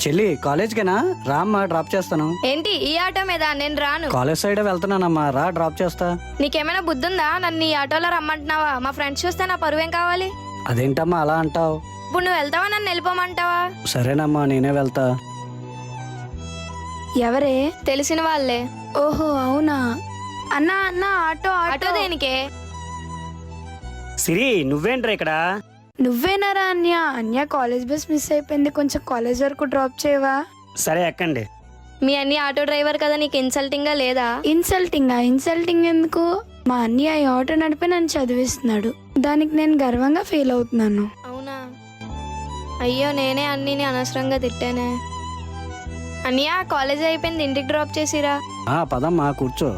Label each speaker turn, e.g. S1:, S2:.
S1: చెల్లి కాలేజ్కేనా రా అమ్మా, డ్రాప్ చేస్తాను.
S2: ఏంటి ఈ ఆటో మీద? నేను రాను.
S1: కాలేజ్ సైడ్ వెళ్తున్నానమ్మా, రా డ్రాప్ చేస్తా.
S2: నీకేమైనా బుద్ధుందా? నన్ను ఈ ఆటోలో రమ్మంటున్నావా? మా ఫ్రెండ్స్ చూస్తే నా పరువేం కావాలి?
S1: అదేంటమ్మా అలా అంటావు?
S2: ఇప్పుడు నువ్వు వెళ్తావా, నన్ను వెళ్ళిపోమంటావా?
S1: సరేనమ్మా, నేనే వెళ్తా.
S3: ఎవరే?
S2: తెలిసిన వాళ్ళే.
S3: ఓహో అవునా. అన్నా అన్నా, ఆటో
S2: ఆటో దేనికే?
S1: సిరి నువ్వేంట్రా ఇక్కడ?
S3: నువ్వేనారా అన్య? అన్య కాలేజ్ బస్ మిస్ అయిపోయింది, కొంచెం కాలేజ్ వరకు డ్రాప్ చేయవా?
S1: సరే ఎక్కండి.
S2: మీ అన్ని ఆటో డ్రైవర్ కదా, నీకు ఇన్సల్టింగ్ గా లేదా?
S3: ఇన్సల్టింగ్ ఎందుకు? మా అన్య ఈ ఆటో నడిపి నన్ను చదివిస్తున్నాడు, దానికి నేను గర్వంగా ఫీల్ అవుతున్నాను.
S2: అవునా? అయ్యో, నేనే అన్నిని అనవసరంగా తిట్టానే. అన్నయ్య, కాలేజ్ అయిపోయింది, ఇంటికి డ్రాప్ చేసిరా.
S1: పదమ్మా కూర్చో.